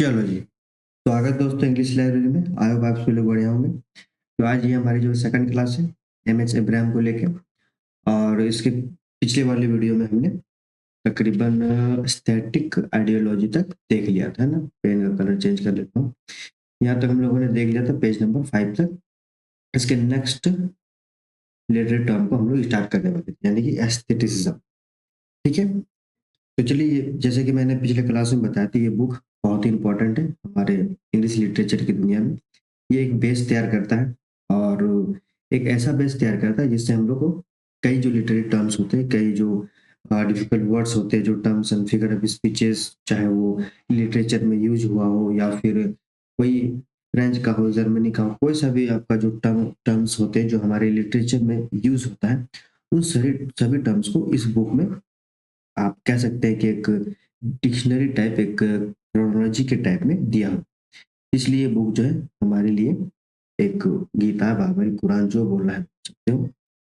चलो जी, स्वागत दोस्तों इंग्लिश लाइब्रेरी में। आई होप आप सभी लोग बढ़िया होंगे। तो आज ये हमारी जो सेकंड क्लास है एमएच अब्राहम को लेके, और इसके पिछले वाले वीडियो में हमने तकरीबन स्टैटिक आइडियोलॉजी तक देख लिया था, है ना। पेन का कलर चेंज कर लेता हूँ। यहाँ तक हम लोगों ने देख लिया था पेज नंबर 5 तक। इसके नेक्स्ट रिलेटेड टर्म को हम लोग स्टार्ट करने वाले थे, यानी कि एस्थेटिसिज्म। ठीक है, तो चलिए, जैसे कि मैंने पिछले क्लास में बताया था, ये बुक बहुत ही इंपॉर्टेंट है हमारे इंग्लिश लिटरेचर की दुनिया में। ये एक बेस तैयार करता है, और एक ऐसा बेस तैयार करता है जिससे हम लोग को कई जो लिटरेरी टर्म्स होते हैं, कई जो डिफिकल्ट वर्ड्स होते हैं, जो terms and figure of speeches, चाहे वो लिटरेचर में यूज हुआ हो या फिर कोई फ्रेंच का हो, जर्मनी का हो, कोई सा भी आपका जो टर्म्स होते हैं जो हमारे लिटरेचर में यूज होता है, उन सभी सभी टर्म्स को इस बुक में आप कह सकते हैं कि एक डिक्शनरी टाइप, एक क्रोनोलॉजी के टाइप में दिया हो। इसलिए बुक जो है हमारे लिए एक गीता, बाइबल, कुरान जो बोल रहा है सकते हो,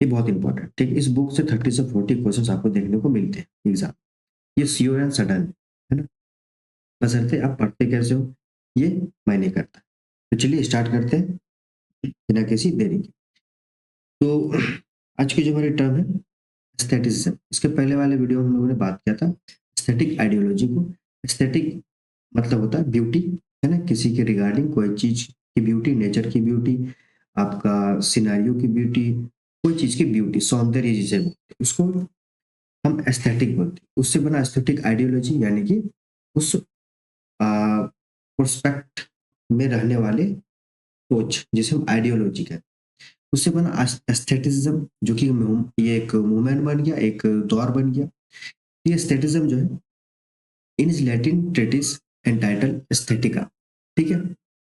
ये बहुत इंपॉर्टेंट। ठीक, इस बुक से 30 से 40 क्वेश्चंस आपको देखने को मिलते हैं एग्जाम। ये श्योर एंड सडन है ना, बशर्ते आप पढ़ते कैसे हो, ये मायने करता है। तो चलिए स्टार्ट करते हैं बिना किसी देरी के। तो आज की जो हमारी टर्म है एस्थेटिसिज्म, इसके पहले वाले वीडियो में हम लोगों ने बात किया था एस्थेटिक आइडियोलॉजी को। एस्थेटिक मतलब होता है ब्यूटी, है ना, किसी के रिगार्डिंग कोई चीज की ब्यूटी, नेचर की ब्यूटी, आपका सिनारियो की ब्यूटी, कोई चीज की ब्यूटी, सौंदर्य जिसे बोलते हैं, उसको हम एस्थेटिक बोलते हैं। उससे बना एस्थेटिक आइडियोलॉजी, यानी कि उस प्रोस्पेक्ट में रहने वाले सोच जिसे हम आइडियोलॉजी कहते हैं, उससे बना एस्थेटिसिज्म, जो कि ये एक मूवमेंट बन गया, एक दौर बन गया। ये एस्थेटिज्म जो है इन इज लैटिन ट्रेटिस एंटाइटल एस्थेटिका। ठीक है,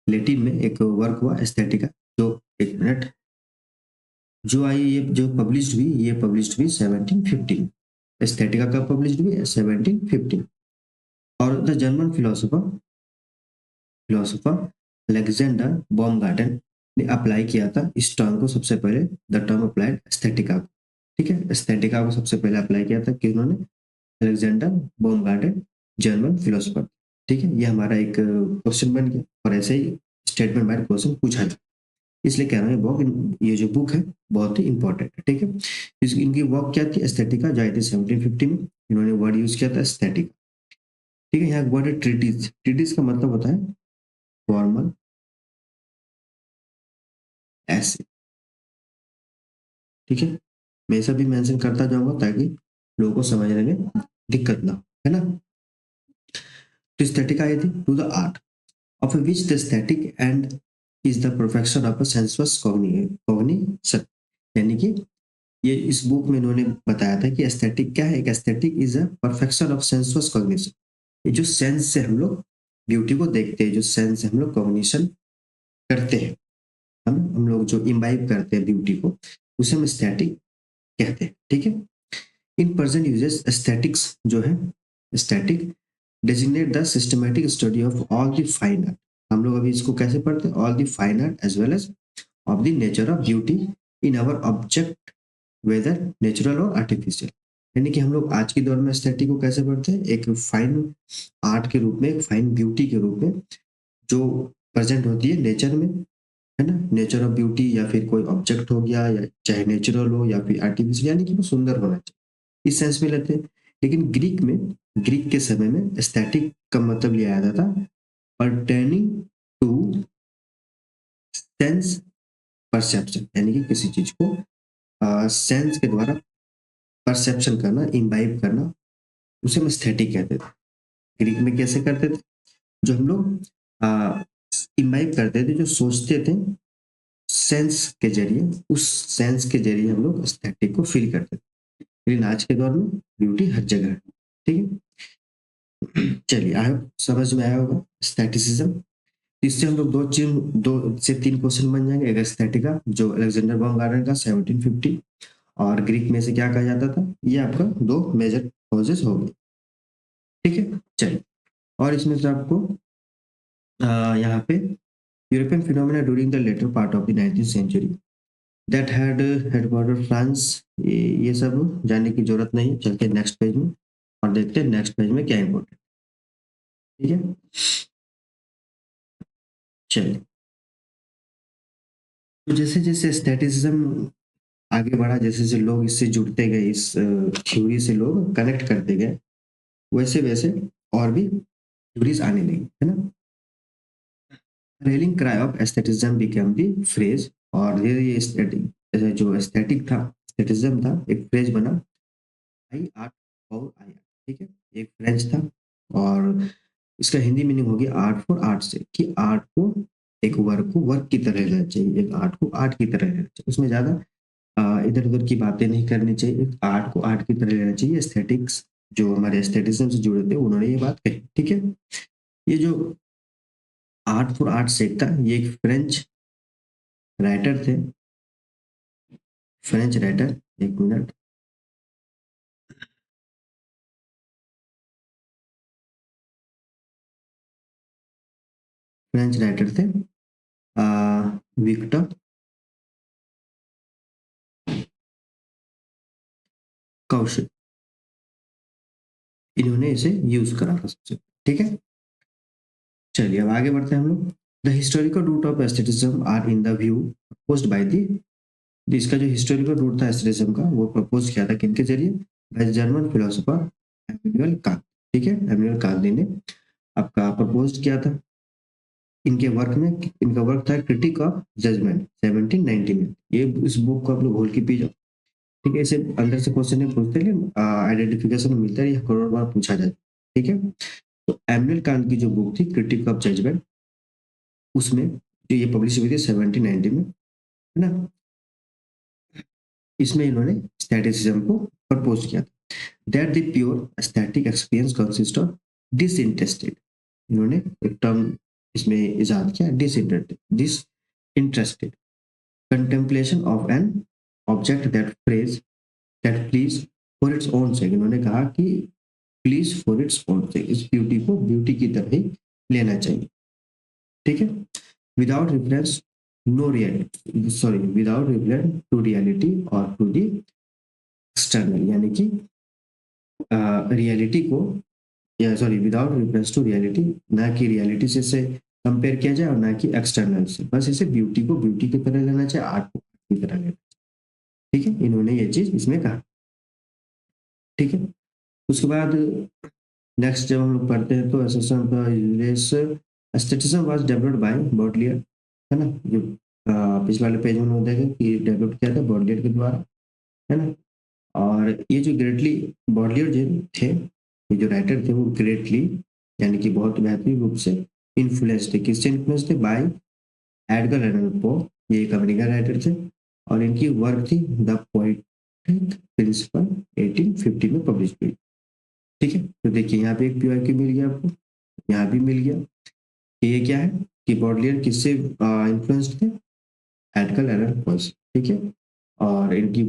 लैटिन में एक वर्क हुआ एस्थेटिका, जो एक मिनट जो आई, ये जो पब्लिश्ड हुई, ये पब्लिश्ड हुई 1715। एस्थेटिका कब पब्लिश्ड हुई? 1715। और the German philosopher philosopher Alexander Baumgarten ने अप्लाई किया था इस टर्म को सबसे पहले, द टर्म अप्लाइड एस्थेटिका को। ठीक है, एस्थेटिका को सबसे पहले अप्लाई किया था कि उन्होंने, अलेक्जेंडर बॉमगार्डन, जर्मन फिलोसोफर। ठीक है, ये हमारा एक क्वेश्चन बन गया, और ऐसे ही स्टेटमेंट बाय क्वेश्चन पूछा जाए, इसलिए कह रहा हूँ ये जो बुक है बहुत ही इंपॉर्टेंट है। ठीक है, इनकी वर्क क्या थी? एस्थेटिका, जो आई थी 1750 में। इन्होंने वर्ड यूज किया था एस्थेटिक। ठीक है, यहाँ वर्ड है ट्रीटीज। ट्रीटीज का मतलब होता है फॉर्मल ऐसे। ठीक है, मैं ये सब भी मेंशन करता जाऊंगा ताकि लोगों को समझने में दिक्कत ना हो, है ना। तो एस्थेटिक आई थी to the art of which the static and is the perfection of a sensuous cognition। यानी कि ये इस बुक में इन्होंने बताया था कि एस्थेटिक क्या है। एक aesthetic is a perfection of sensuous cognition. ये जो सेंस से हम लोग ब्यूटी को देखते हैं, जो सेंस से हम लोग कॉग्निशन करते हैं, हम लोग जो इम्बाइब करते हैं ब्यूटी को, उसे हम एस्थेटिक कहते हैं। ठीक है, इन प्रेजेंट यूजेस एस्थेटिक्स जो है, aesthetic designate the systematic study of all the fine art. हम लोग अभी इसको कैसे पढ़ते हैं? All the fine art as well as of the nature of beauty in our object, whether natural और आर्टिफिशियल। यानी कि हम लोग आज के दौर में एस्थेटिक को कैसे पढ़ते हैं? एक फाइन आर्ट के रूप में, एक फाइन ब्यूटी के रूप में, जो प्रेजेंट होती है नेचर में, है ना। नेचर ऑफ ब्यूटी, या फिर कोई ऑब्जेक्ट हो गया, या चाहे नेचुरल हो या फिर आर्टिफिशियल, यानी कि वो सुंदर होना चाहिए, इस सेंस में लेते हैं। लेकिन ग्रीक के समय में एस्थेटिक का मतलब लिया जाता था पर्टेनिंग टू सेंस परसेप्शन, यानी कि किसी चीज को सेंस के द्वारा परसेप्शन करना, इम्बाइब करना, उसे हम एस्थेटिक कहते थे। ग्रीक में कैसे करते थे? जो हम लोग इम्बाइब करते थे, जो सोचते थे सेंस के जरिए, उस सेंस के जरिए हम लोग एस्थेटिक को फील करते थे। लेकिन आज के दौर में ब्यूटी हर जगह है। ठीक है, चलिए, आई होप समझ में आया होगा एस्थेटिसिज्म। इससे हम लोग दो से तीन क्वेश्चन बन जाएंगे। एक एस्थेटिका, जो अलेक्जेंडर बॉमगार्डन का 1750, और ग्रीक में से क्या कहा जाता था, ये आपका दो मेजर कॉजेस हो गए। ठीक है, चलिए, और इसमें से आपको यहाँ पे European phenomena during the latter part of the 19th century that had headquarter France, ये सब जानने की जरूरत नहीं। चलते नेक्स्ट पेज में और देखते हैं नेक्स्ट पेज में क्या इंपॉर्टेंट। ठीक है, चलिए, तो जैसे जैसे एस्थेटिसिज्म आगे बढ़ा, जैसे जैसे लोग इससे जुड़ते गए, इस थ्योरी से लोग कनेक्ट करते गए, वैसे वैसे और भी थ्योरीज आने लगी, है ना। Rallying cry of aestheticism become the phrase, और ये एस्थेटिक, जैसे जो एस्थेटिक था, एस्थेटिज्म था, एक फ्रेज बना, आई आर्ट और आई आर्ट, ठीक है। एक फ्रेंच था, और इसका हिंदी मीनिंग होगी आर्ट फॉर आर्ट से, कि आर्ट को, एक वर्क को वर्क की तरह लेना चाहिए, एक आर्ट को आर्ट की तरह लेना चाहिए, उसमें ज्यादा इधर उधर की बातें नहीं करनी चाहिए, एक आर्ट को आर्ट की तरह लेना चाहिए। एस्थेटिक्स जो हमारे एस्थेटिज्म से जुड़े थे, उन्होंने ये बात कही, ठीक है। ये जो आर्ट फॉर आर्ट से था, ये एक फ्रेंच राइटर थे, फ्रेंच राइटर, एक मिनट, फ्रेंच राइटर थे विक्टर कौशल, इन्होंने इसे यूज करा था सबसे, ठीक है। चलिए अब आगे बढ़ते हैं हम लोग। The historical root of aestheticism are in the view proposed by the, इसका जो हिस्टोरिकल रूट था एस्थेटिज्म का, वो प्रपोज किया था किनके जरिए, by German philosopher Emmanuel can't, ठीक है। एमैनुअल कांट ने आपका प्रपोज किया था इनके वर्क में, इनका वर्क था क्रिटिक ऑफ जजमेंट 1790 में। ये इस बुक को आप लोग होल की पी जाओ, ठीक है। इसे अंदर से क्वेश्चन नहीं पूछते, लेकिन आइडेंटिफिकेशन मिलता है, यह करोड़ बार पूछा जाए, ठीक है। तो एमनुअल कांट की जो बुक थी क्रिटिक ऑफ जजमेंट, उसमें जो ये पब्लिश हुई थी 1790 में, है ना, इसमें इन्होंने स्टैटिसिज्म को प्रपोज किया था, that the pure aesthetic experience consist of disinterested, इन्होंने एक टर्म इसमें इजाद किया, disinterested contemplation of an object that please for its own सेक, इन्होंने कहा कि प्लीज फॉर इट्स ओन सेक, इस ब्यूटी को ब्यूटी की तरह ही लेना चाहिए, ठीक है। Without reference no reality, sorry, without reference to reality और टू दी एक्सटर्नल, यानी कि रियलिटी को, या sorry, without reference to reality, ना कि रियलिटी से कंपेयर किया जाए और ना कि एक्सटर्नल से, बस इसे ब्यूटी को ब्यूटी की तरह लेना चाहिए, आर्ट को आर्ट की तरह लेना, ठीक है। इन्होंने ये चीज इसमें कहा, ठीक है। उसके बाद नेक्स्ट जब हम लोग पढ़ते हैं तो एस्थेटिज्म वाज डेवलप्ड बाय बॉडलियर, है ना, जो पिछले वाले पेज में हम लोग देखें कि डेवलप किया था बॉडलियर के द्वारा, है ना। और ये जो ग्रेटली बॉडलियर जो थे, ये जो राइटर थे, वो ग्रेटली यानी कि बहुत बेहतरीन रूप से इन्फ्लुएंस थे, किससे इन्फ्लुएंस थे, बाय एडगर एलन पो, ये एक अमेरिकन राइटर थे, और इनकी वर्क थी द पोएटिक प्रिंसिपल 1850 में पब्लिश हुई, ठीक है। तो देखिए यहाँ पे एक पीवाईक्यू मिल गया आपको, यहाँ भी मिल गया कि ये क्या है, कि बॉडलियर किससे इन्फ्लुएंस्ड थे, एडगर एलन पो से, ठीक है। और इनकी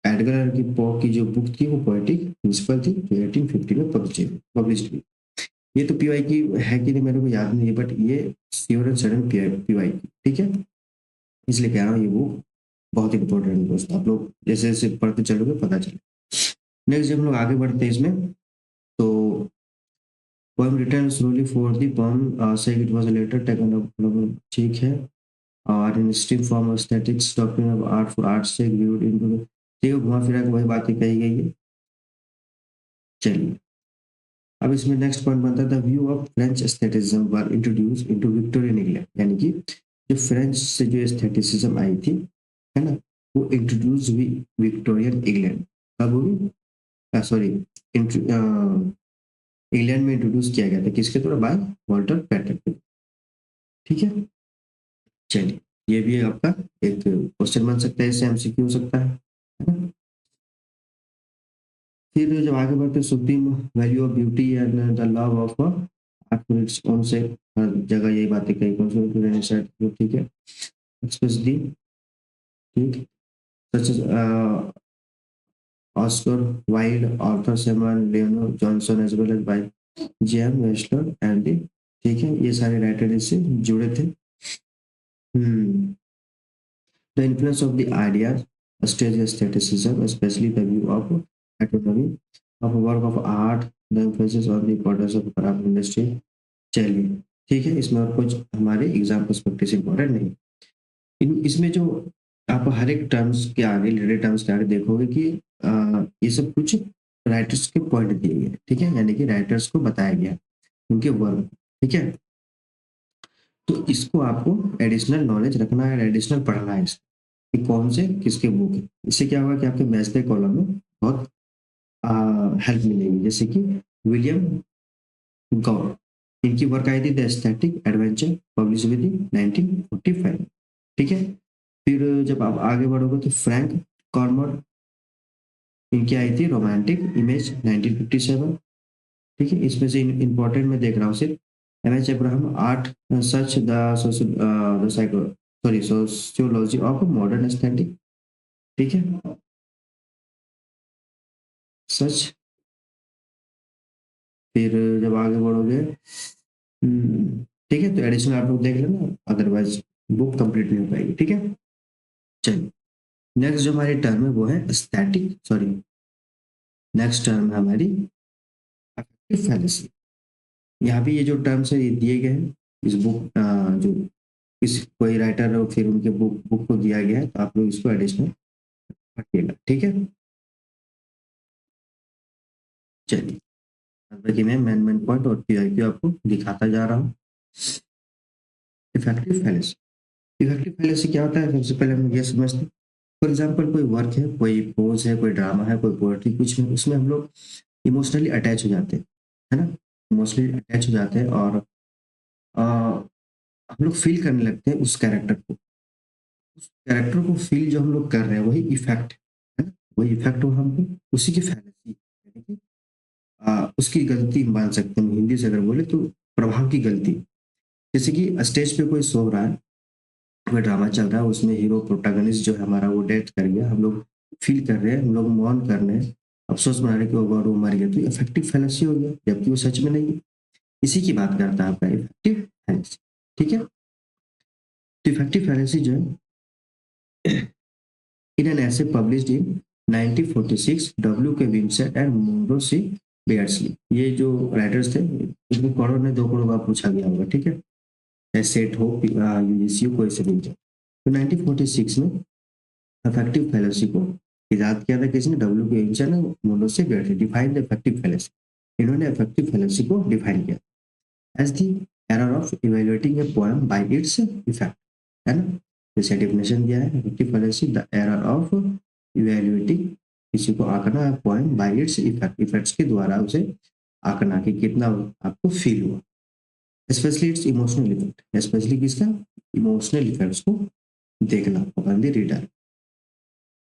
एडगर एलन की पो की जो बुक थी वो पोएटिक प्रिंसिपल थी, जो 1850 में पब्लिश हुई। ये तो पीवाई की है कि नहीं मेरे को याद नहीं है, बट ये श्योर एंड सडन पीवाई की, ठीक है। इसलिए कह रहा हूँ ये बुक बहुत इंपॉर्टेंट है दोस्त, आप लोग जैसे जैसे पढ़ते चलोगे पता चले। नेक्स्ट जब हम लोग आगे बढ़ते हैं इसमें, तो poem written slowly for the poem saying it was later taken up, ठीक है। और in stream form of statics doctrine of art for art's sake viewed into the, ठीक है, घुमा फिरा के वही बातें कही गई है। चलिए अब इसमें नेक्स्ट पॉइंट बनता है the view of French aestheticism were introduce into Victorian England, यानी कि जो फ्रेंच से जो एस्थेटिसिज्म आई थी, है ना, वो इंट्रोड्यूस हुई विक्टोरियन इंग्लैंड, कब हुई, सॉरी, इंग्लैंड में इंट्रोड्यूस किया गया था, किसके द्वारा, बाय वॉल्टर पैटर्न, ठीक है। चलिए ये भी आपका एक क्वेश्चन बन सकता है, इससे एमसीक्यू हो सकता है ना। फिर जब आगे बढ़ते supreme value of beauty and the love of art for its own से, हर जगह यही बातें कही, ठीक है, एक्सप्रेस दी, ठीक, such Oscar Wilde, Arthur Symons, Lionel Johnson as well as by JM Whistler and the, ठीक है, ये सारे राइटर इससे जुड़े थे। हम्म, the influence of the ideas, stage aestheticism, especially the view of autonomy of a work of art, the influences on the importance of craft industry. चलिए ठीक है, इसमें और कुछ हमारे एग्जाम पर्सपेक्टिव से इम्पोर्टेंट नहीं। इसमें जो आप हर एक टर्म्स के आगे, लिटरेरी टर्म्स के आगे देखोगे कि ये सब कुछ राइटर्स के पॉइंट दिए गए, ठीक है, यानी कि राइटर्स को बताया गया उनके वर्क, ठीक है। तो इसको आपको एडिशनल नॉलेज रखना है, एडिशनल पढ़ना है कि कौन से किसके बुक है। इससे क्या होगा कि आपके मैथ्स के कॉलम में बहुत हेल्प मिलेगी। जैसे कि विलियम गौर, इनकी वर्क आई थी द एस्थेटिक एडवेंचर, पब्लिश हुई थी 1945, ठीक है। फिर जब आप आगे बढ़ोगे तो फ्रैंक कॉर्मर, इनकी आई थी रोमांटिक इमेज 1957, ठीक है। इसमें से इंपॉर्टेंट मैं देख रहा हूँ सिर्फ M H Abraham, art such the psycho sorry sociology of modern aesthetic, ठीक है, सच। फिर जब आगे बढ़ोगे ठीक है, तो एडिशनल आप लोग देख लेना, अदरवाइज बुक कंप्लीट नहीं हो पाएगी, ठीक है। चलिए, नेक्स्ट जो हमारी टर्म है वो है एस्थेटिक, सॉरी, नेक्स्ट टर्म है हमारी अफेक्टिव फैलेसी। यहाँ भी ये जो टर्म्स है ये दिए गए हैं इस बुक, जो इस कोई राइटर और फिर उनके बुक को दिया गया है, तो आप लोग इसको एडिशनल पढ़िएगा, ठीक है। चलिए, बाकी मैं मेन मेन पॉइंट और पीआईक्यू आपको दिखाता जा रहा हूँ। इफेक्टिव फैलेसी, इफेक्टिव फैलेसी क्या होता है, सबसे पहले हम ये समझते हैं। फॉर एग्जाम्पल कोई वर्क है, कोई पोज है, कोई ड्रामा है, कोई पोएट्री, कुछ में उसमें हम लोग इमोशनली अटैच हो जाते हैं, है ना, इमोशनली अटैच हो जाते हैं और हम लोग फील करने लगते हैं उस कैरेक्टर को, उस कैरेक्टर को फील जो हम लोग कर रहे हैं वही इफेक्ट है ना, वही इफेक्ट हो हमको, उसी की फैलेसी, यानी कि उसकी गलती मान सकते हैं, हिंदी से अगर बोले तो प्रभाव की गलती। जैसे कि स्टेज पे कोई सो रहा है, कोई ड्रामा चल रहा है, उसमें हीरो प्रोटैगनिस्ट जो है हमारा वो डेथ कर गया, हम लोग फील कर रहे हैं, हम लोग मौन कर रहे हैं, अफसोस मना रहे हैं कि वो मर गया, तो इफेक्टिव फैलेसी हो गया, जबकि वो सच में नहीं है। इसी की बात करता है आपका इफेक्टिव फैलेसी, ठीक है। तो इफेक्टिव फैलेसी जो है इन एन ऐसे published in 1946, W K Vincent and Monroe C बेयर्सली, ये जो राइटर्स थे, इसमें करोड़ ने 2 करोड़ बार पूछा गया होगा, ठीक है, चाहे सेट हो यूजीसी कोई से भी। तो 1946 में अफेक्टिव फैलेसी को इजाद किया था किसने, W K Vincent and Monroe C Beardsley, define the affective fallacy. इन्होंने इफेक्टिव फैलेसी को डिफाइन किया as the error of evaluating a poem by its effect, है ना। जैसे डेफिनेशन दिया है affective fallacy, the error of evaluating, किसी को आंकना है poem by its effect, effects के द्वारा उसे आंकना कि कितना आपको फील हुआ, specially its emotional effect, specially किसका, इमोशनल इफेक्ट्स को देखना अपॉन द रीडर,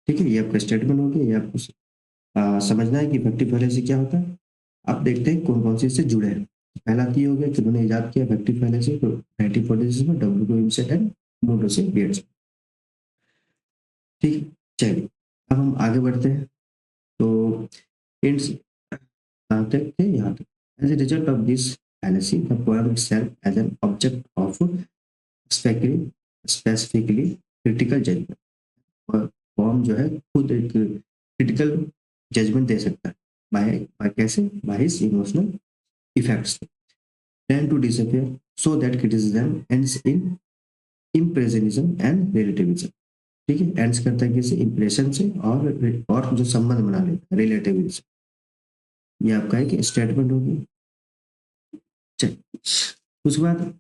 ठीक है। ये आपका स्टेटमेंट हो गया, ये आपको समझना है कि इफेक्टिव फैलेसी क्या होता है। आप देखते हैं कौन कौन से इससे जुड़े हैं। पहला तो ये हो गया कि उन्होंने इजाद किया इफेक्टिव फैलेसी तो 1946 में, डब्ल्यू को विंसेंट एंड मुंडो से बेयर्स, ठीक है। चलिए, अब हम आगे बढ़ते हैं। तो इंड्स कहाँ तक थे, यहाँ तक। As a result of this fallacy the poem itself as an object of specifically critical judgement, और पोएम जो है खुद एक क्रिटिकल जजमेंट दे सकता है, बाय बाय कैसे, by his emotional effects tend to disappear so that criticism ends in impressionism and relativism, ठीक है। एंड्स करता है किसी इंप्रेशन से और जो संबंध बना लेता है रिलेटिविज्म, ये आपका है कि स्टेटमेंट होगी। चलिए, उसके बाद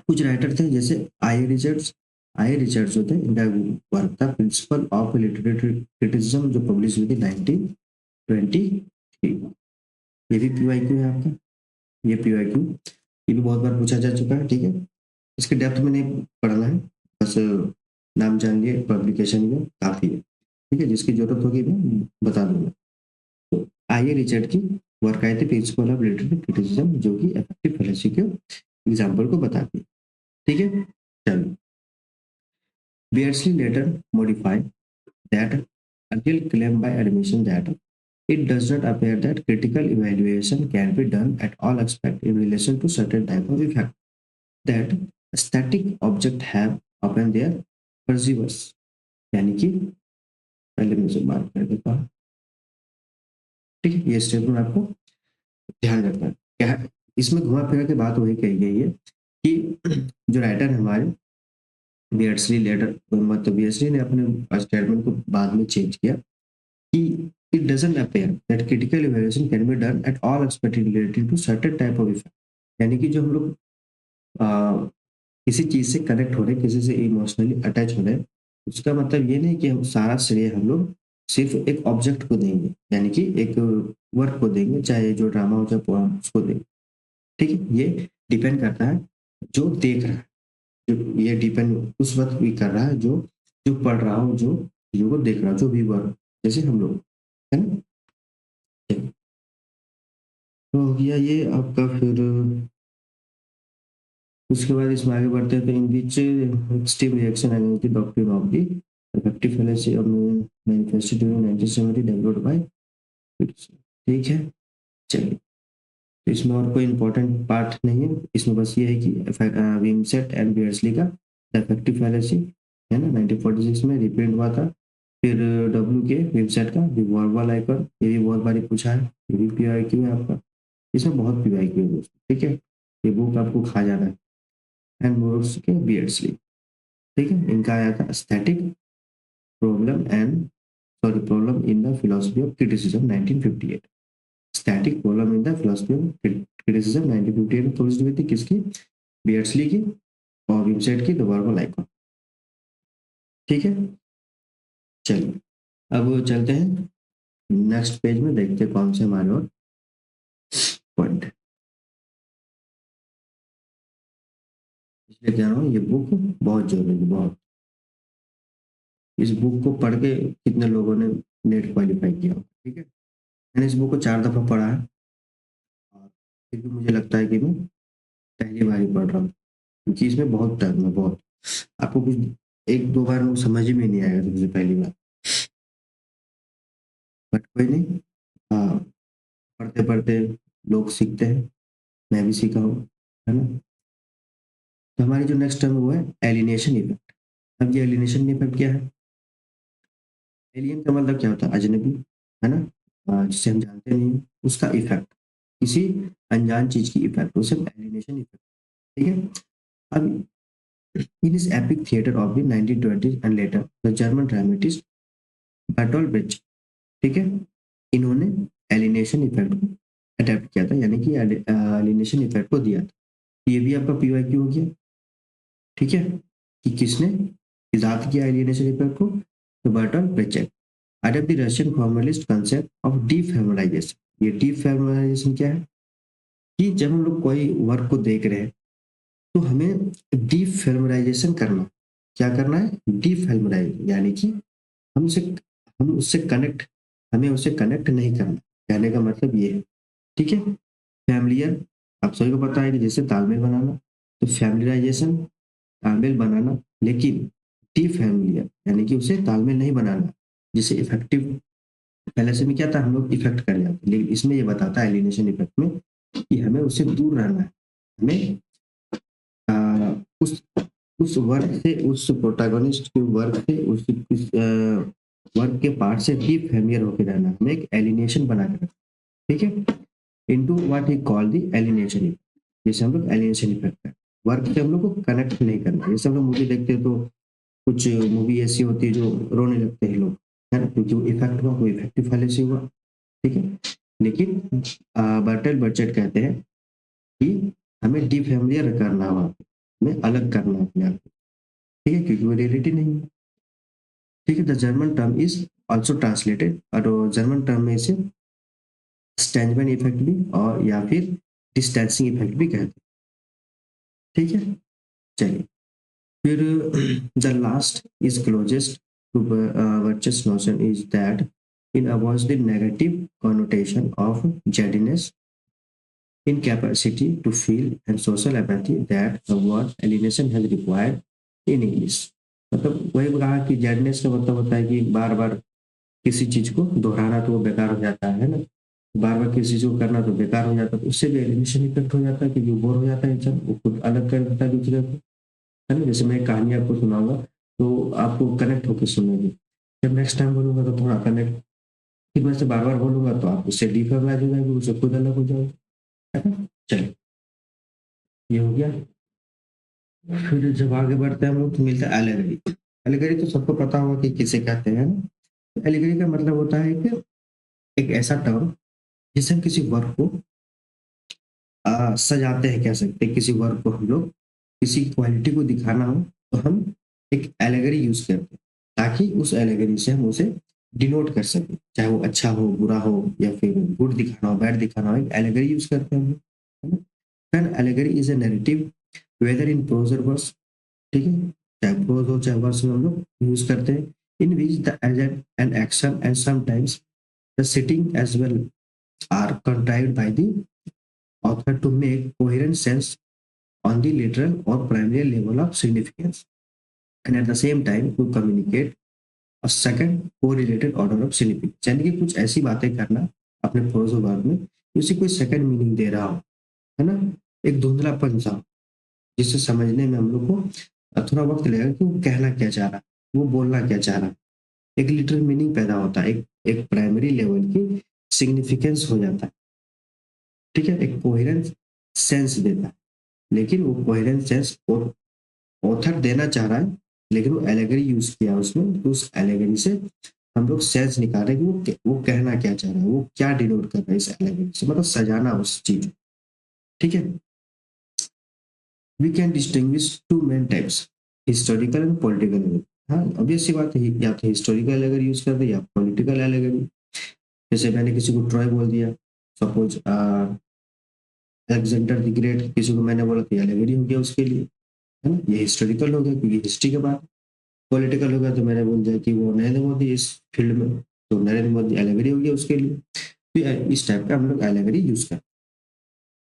कुछ राइटर थे जैसे आई रिचर्ड्स जो थे, इनका वर्क था प्रिंसिपल ऑफ लिटरेरी क्रिटिसिज्म, जो पब्लिश हुई थी 1923। ये भी पीवाईक्यू है आपका, ये पीवाईक्यू, ये भी बहुत बार पूछा जा चुका है, ठीक है। इसके डेप्थ में नहीं पढ़ना है, बस नाम जान लिए, पब्लिकेशन में काफ़ी है, ठीक है। जिसकी जरूरत होगी मैं बता दूंगा। तो आइए रिचर्ड की वर्क आई थी प्रिंसिपल ऑफ लिटरेरी क्रिटिसिज्म, जो कि इफेक्टिव फैलेसी के एग्जाम्पल को बताती है, ठीक है। चलो, Beardsley later modified that earlier claim by admission that it does not appear that critical evaluation can be done at all aspects in relation to certain type of effect that static object have upon their perceivers, यानी कि पहले मुझे बात कर देता हूँ, ठीक है। ये स्टेटमेंट आपको ध्यान रखना है, क्या है, इसमें घुमा फिरा के बात वही कही गई है कि जो राइटर है हमारे बियर्डस्ली लेटर, मतलब बियर्डस्ली ने अपने स्टेटमेंट को बाद में चेंज किया कि it doesn't appear that critical evaluation can be done at all aspect related to certain type of effect. यानी कि जो हम लोग अ, किसी चीज से कनेक्ट हो रहे हैं, किसी से इमोशनली अटैच हो रहे हैं, उसका मतलब ये नहीं कि हम सारा श्रेय हम लोग सिर्फ एक ऑब्जेक्ट को देंगे, यानी कि एक वर्क को देंगे, चाहे जो ड्रामा हो चाहे पोएम उसको देंगे। ठीक है, ये डिपेंड करता है जो देख रहा है, जो ये डिपेंड उस वक्त भी कर रहा है जो जो पढ़ रहा हो, जो चीजों को देख रहा हो, जो व्यूअर जैसे हम लोग, है ना। तो हो गया ये आपका। फिर उसके बाद इसमें आगे बढ़ते हैं, तो in which extreme reaction against the doctrine of the affective fallacy of manifested during 1970 developed by. ठीक है, चलिए। तो इसमें और कोई इंपॉर्टेंट पार्ट नहीं है, इसमें बस ये है कि विमसेट एंड बियर्सली का द इफेक्टिव फैलेसी है ना 1946 में रिप्रिंट हुआ था। फिर डब्ल्यू के विमसेट का वर्बल आइकन, ये भी बहुत बारी पूछा है, ये भी पीआईक्यू है आपका, इसमें बहुत पीआईक्यू है दोस्तों। ठीक है, ये बुक आपको खा जाना है। एंड मोर्स के बियर्सली, ठीक है, इनका आया था aesthetic problem and sorry problem in the philosophy of criticism 1958। Static problem in the philosophy of criticism 1958 में पब्लिश हुई थी, किसकी? बियर्सली की और वेबसाइट की द वर्बल आइकन। ठीक है, चलिए अब चलते हैं नेक्स्ट पेज में, देखते हैं कौन से हमारे और पॉइंट है। इसलिए कह रहा हूँ ये बुक बहुत जरूरी है, बहुत। इस बुक को पढ़ के कितने लोगों ने नेट क्वालिफाई किया, ठीक है। मैंने इस बुक को 4 दफा पढ़ा है और फिर भी मुझे लगता है कि मैं पहली बार ही पढ़ रहा हूँ, क्योंकि इसमें बहुत टर्म है, बहुत। आपको कुछ एक दो बार वो समझ में नहीं आएगा सबसे पहली बार, बट कोई नहीं। हाँ, पढ़ते पढ़ते लोग सीखते हैं, मैं भी सीखा हूँ, है ना। तो हमारी जो नेक्स्ट टर्म हुआ है एलिनेशन इफेक्ट। अब ये एलिनेशन इफेक्ट क्या है? एलियन का मतलब क्या होता है? अजनबी, है ना, जिसे हम जानते नहीं हैं, उसका इफेक्ट, किसी अनजान चीज की इफेक्ट, उसे एलिनेशन इफेक्ट। ठीक है, अब इन इस epic theatre of the 1920s and later the German dramatist Bertolt Brecht, ठीक है, इन्होंने एलिनेशन इफेक्ट को अडेप्ट किया था, यानी कि एलिनेशन इफेक्ट को दिया था। ये भी आपका पीवाईक्यू हो गया। ठीक है, कि किसने इजाद किया एलिनेशन इफेक्ट को? तो Bertolt Brecht adapt the Russian formalist concept of defamiliarisation. ये डीफेमराइजेशन क्या है? कि जब हम लोग कोई वर्क को देख रहे हैं तो हमें डीफेमराइजेशन करना, क्या करना है? डीफेमराइज, यानी कि हम उसे हम उससे कनेक्ट हमें उसे कनेक्ट नहीं करना। कहने का मतलब ये है, ठीक है। फैमिलियर, आप सभी को पता है कि जैसे तालमेल बनाना, तो फैमिलियराइजेशन तालमेल बनाना, लेकिन डीफैमिलियर यानी कि उसे तालमेल नहीं बनाना, जिसे इफेक्टिव फैलेसी में क्या था, हम लोग इफेक्ट कर जाते, लेकिन इसमें ये बताता है एलिनेशन इफेक्ट में कि हमें उससे दूर रहना है। हमें आ, उस उस वर्क से, उस प्रोटैगनिस्ट के वर्क से, उस वर्क के पार्ट से डीप फैमिलियर होकर रहना, हमें एक एलिनेशन बना के रखना। ठीक है, into what he call the alienation effect, जैसे हम लोग एलिनेशन इफेक्ट है, वर्क से हम लोग को कनेक्ट नहीं करना। जैसे हम लोग मूवी देखते हैं तो कुछ मूवी ऐसी होती है जो रोने लगते हैं लोग, है ना, क्योंकि वो इफेक्ट हुआ, वो इफेक्टिव फैलेसी हुआ। ठीक है, लेकिन बर्टल बर्चेट कहते हैं कि हमें डिफेमिलियर करना है, वहाँ पे हमें अलग करना है अपने आप को। ठीक है, क्योंकि वो रियलिटी नहीं है। ठीक है, the German term is also translated, और जर्मन टर्म में इसे स्टैंजमैन इफेक्ट भी और या फिर डिस्टेंसिंग इफेक्ट भी कहते हैं। ठीक है, चलिए। फिर the last is closest to virtue's notion is that in avoids the negative connotation of jadiness, incapacity to feel and social apathy that the word alienation has required in English। मतलब वही कहा कि जैडनेस का मतलब होता है कि बार बार किसी चीज को दोहराना तो वो बेकार हो जाता है ना, बार बार किसी चीज को करना तो बेकार हो जाता है, तो उससे भी एलिमिनेशन इफेक्ट हो जाता है, क्योंकि बोर हो जाता है इंसान, वो खुद अलग कर देता है दूसरे को, है ना। जैसे मैं एक कहानी आपको सुनाऊंगा तो आपको कनेक्ट होकर सुनेगी, जब नेक्स्ट टाइम बोलूंगा तो थोड़ा कनेक्ट, फिर मैं से बार बार बोलूंगा तो आप उससे डिफेमलाइज हो जाएगी, उससे खुद अलग हो जाएगी, है ना। चलिए। ये हो गया। फिर जब आगे बढ़ते हैं हम लोग तो मिलता है एलेगरी। एलेगरी तो सबको पता होगा कि किसे कहते हैं। एलेगरी का मतलब होता है कि एक ऐसा टर्म जिससे हम किसी वर्क को सजाते हैं, कह सकते हैं। किसी वर्क को हम लोग किसी क्वालिटी को दिखाना हो तो हम एक एलेगरी यूज करते हैं, ताकि उस एलेगरी से हम उसे डिनोट कर सकें, चाहे वो अच्छा हो, बुरा हो, या फिर गुड दिखाना हो, बैड दिखाना हो, एक एलेगरी यूज करते हैं हम लोग, है ना। Allegory is a narrative whether in prose और वर्स, ठीक है, चाहे प्रोज हो चाहे वर्स में हम लोग यूज करते हैं। In which the agent and action and sometimes the setting as well are contrived by the author to make coherent sense on the literal or primary level of significance, and at the same time to communicate a second correlated order of significance। यानी कि कुछ ऐसी बातें करना अपने pros word में उसी कोई सेकंड मीनिंग दे रहा हो, है ना, एक धुंधलापन सा, जिससे समझने में हम लोग को थोड़ा वक्त लगेगा कि वो कहना क्या चाह रहा है, वो बोलना क्या चाह रहा है। एक लिटरल मीनिंग पैदा होता है, एक एक प्राइमरी लेवल की सिग्निफिकेंस हो जाता है, ठीक है, एक कोहेरेंस सेंस देता है। लेकिन वो कोहेरेंस सेंस ऑथर देना चाह रहा है, लेकिन वो एलेगरी यूज किया उसमें, तो उस एलेगरी से हम लोग सेंस निकाल रहे हैं कि वो कहना क्या चाह रहा है, वो क्या डिनोट कर रहा है इस एलेगरी से, मतलब सजाना उस चीज, ठीक है। We can distinguish two main types, historical and political. हाँ, ऑब्वियस सी बात है, या तो हिस्टोरिकल एलेगरी यूज कर दे या पॉलिटिकल एलेगरी। जैसे मैंने किसी को ट्रॉय बोल दिया, सपोज अलेक्जेंडर द ग्रेट, किसी को मैंने बोला तो एलेगरी हो गया उसके लिए, है ना, ये हिस्टोरिकल हो गया क्योंकि हिस्ट्री के बात। पॉलिटिकल हो गया तो मैंने बोल दिया कि वो नरेंद्र मोदी इस फील्ड में, तो नरेंद्र मोदी एलेगरी हो गया उसके लिए। तो इस टाइप का हम लोग एलेगरी यूज करते हैं,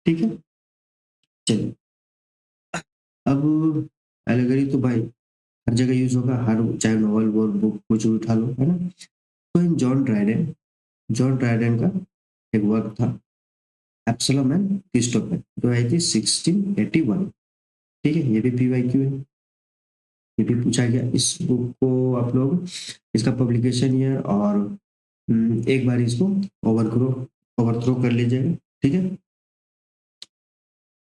ठीक है। चलिए, अब एलेगरी तो भाई हर जगह यूज होगा, हर चाहे नॉवल बोल बुक कुछ भी उठा लो, है ना। तो इन जॉन ड्राइडेन का एक वर्क था एब्सलम एंड क्रिस्टोफर, जो आई थी 1681, ठीक है। ये भी पीवाईक्यू है, ये भी पूछा गया। इस बुक को आप लोग इसका पब्लिकेशन ईयर और एक बार इसको ओवरथ्रो कर लीजिएगा, ठीक है।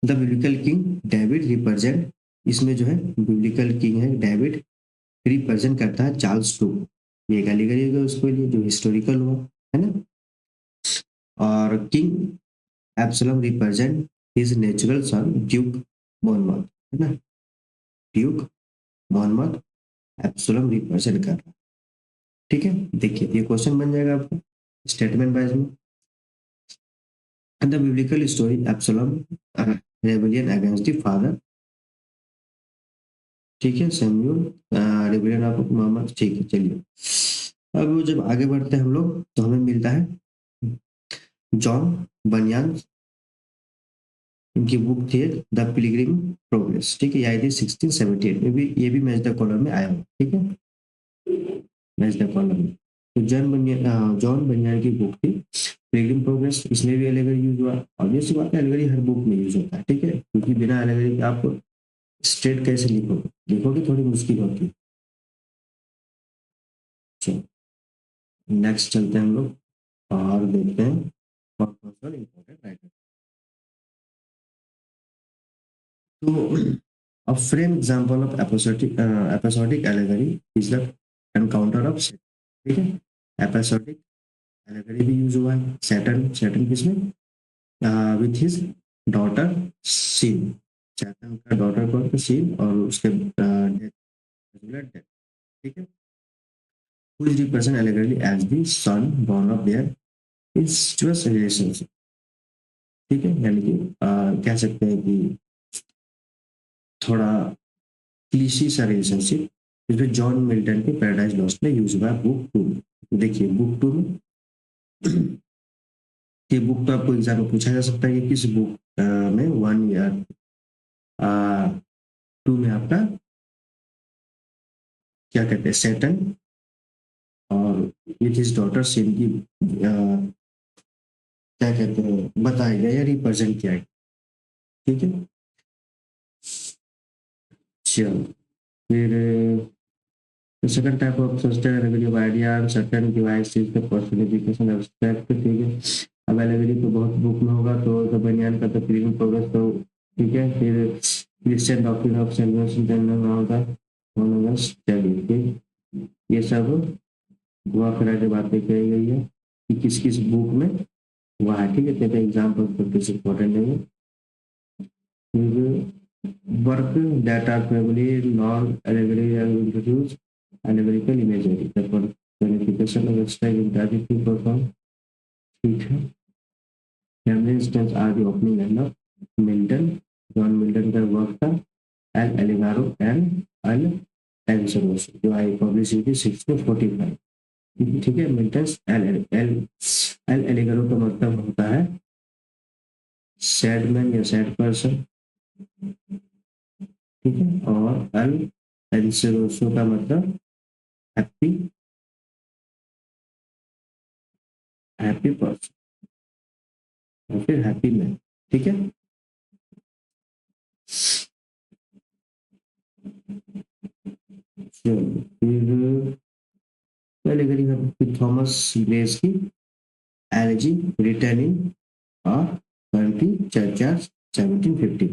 The biblical king David represent, इसमें जो है बिब्लिकल किंग है डेविड, रिप्रेजेंट करता है चार्ल्स टू। ये गाली करिएगा उसको लिए जो हिस्टोरिकल हुआ, है ना। और King Absalom represent his natural son Duke Monmouth, है ना, ड्यूक बॉनमथ एब्सलम रिप्रेजेंट कर रहा है, ठीक है। देखिए ये क्वेश्चन बन जाएगा आपका स्टेटमेंट वाइज में। The biblical story Absalom rebellion against the father, ठीक है, सैमुअल रेबेलियन ऑफ मोहम्मद, ठीक है। चलिए, अब जब आगे बढ़ते हैं हम लोग तो हमें मिलता है जॉन बनियान, इनकी बुक थी द पिलग्रिम प्रोग्रेस, ठीक है, ये आई थी 1678 में, भी ये भी मैच द कॉलम में आया हुआ, ठीक है, मैच द कॉलम में। तो जॉन बनियान की बुक थी पिलग्रिम प्रोग्रेस, इसमें भी एलेगरी यूज हुआ। ऑब्वियस बात है, एलेगरी हर बुक में यूज होता है, ठीक है, क्योंकि बिना एलेगरी के आप स्ट्रेट कैसे लिखोगे, लिखोगे थोड़ी मुश्किल होती है। चलो नेक्स्ट चलते हैं हम लोग और देखते हैं कौन कौन सा इम्पोर्टेंट राइटर। तो a frame example of episodic allegory is the encounter of Satan, ठीक है। एपिसोडिक एलेगरी भी यूज हुआ है, सैटर्न, सैटर्न किसमें, with his daughter scene, Saturn का डॉटर कौन था, सीन, और उसके डेथ, ठीक है। who is represented allegorically as the son born of their incestuous relationship, ठीक है, यानी कि कह सकते हैं कि थोड़ा क्लीशी सा रिलेशनशिप, इसमें जॉन मिल्टन के पैराडाइज लॉस्ट में यूज हुआ है बुक टू में। देखिए बुक टू में ये बुक तो आपको एग्जाम में पूछा जा सकता है कि किस बुक में 1 ईयर 2 में आपका क्या कहते हैं सैटर्न और विथ हिज डॉटर सेन की क्या कहते हैं बताया गया या रिप्रेजेंट किया गया, ठीक है। चलो फिर second type of sustain eligible idea certain device is the personification abstract, ठीक है। अब एलिजिबल तो बहुत बुक में होगा, तो द बनियान का द प्रीवियस प्रोग्रेस तो ठीक है। फिर क्रिश्चियन डॉक्ट्रिन ऑफ सैल्वेशन जानना होगा, चलिए ठीक, ये सब घुमा फिरा के बातें कही गई है कि किस किस बुक में हुआ है, ठीक है। तो एग्जाम्पल पर किस इंपॉर्टेंट है ये। फिर work that are primarily non allegory and introduce allegorical imagery, the personification of abstract interactive perform, ठीक है। Family instance are the opening line of Milton, John Milton का वर्क था L Allegro and Il Penseroso, जो आई publish हुई थी 1645, ठीक है। Milton L L L Allegro का मतलब होता है सैड मैन या सैड पर्सन, ठीक है। और अल एंसरोसो का मतलब हैप्पी हैप्पी पर्सन और फिर हैप्पी मैन, ठीक है। फिर पहले करी थॉमस ग्रेस की एलजी रिटर्न इन और कंट्री चर्च 1750,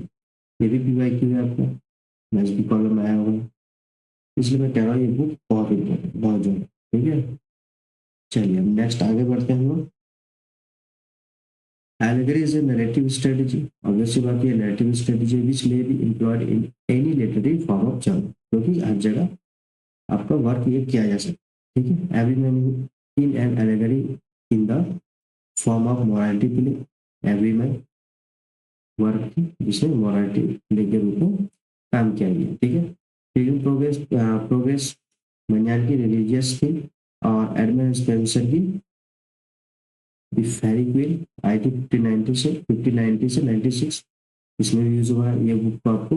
ये भी पीवाईक्यू है आपका, मैथ्स की कॉलम में आया हुआ है, इसलिए मैं कह रहा हूँ ये बुक बहुत इंपॉर्टेंट, बहुत ज़्यादा, ठीक है। चलिए अब नेक्स्ट आगे बढ़ते हैं हम लोग। Allegory is a narrative strategy. Obviously बात ये narrative strategy which may be employed in any literary form of genre, क्योंकि हर जगह आपका वर्क ये किया जा सकता है, ठीक है। Every man in an allegory in the form of morality play, every man work थी जिसमें मोरालिटी प्ले के रूप में काम किया गया, ठीक है। ड्यूरिंग प्रोग्रेस मनियान की रिलीजियस थी और एडमंड स्पेंसर की द फेरी क्वीन आई थी 1590 से 96, इसमें भी यूज हुआ है। ये बुक को आपको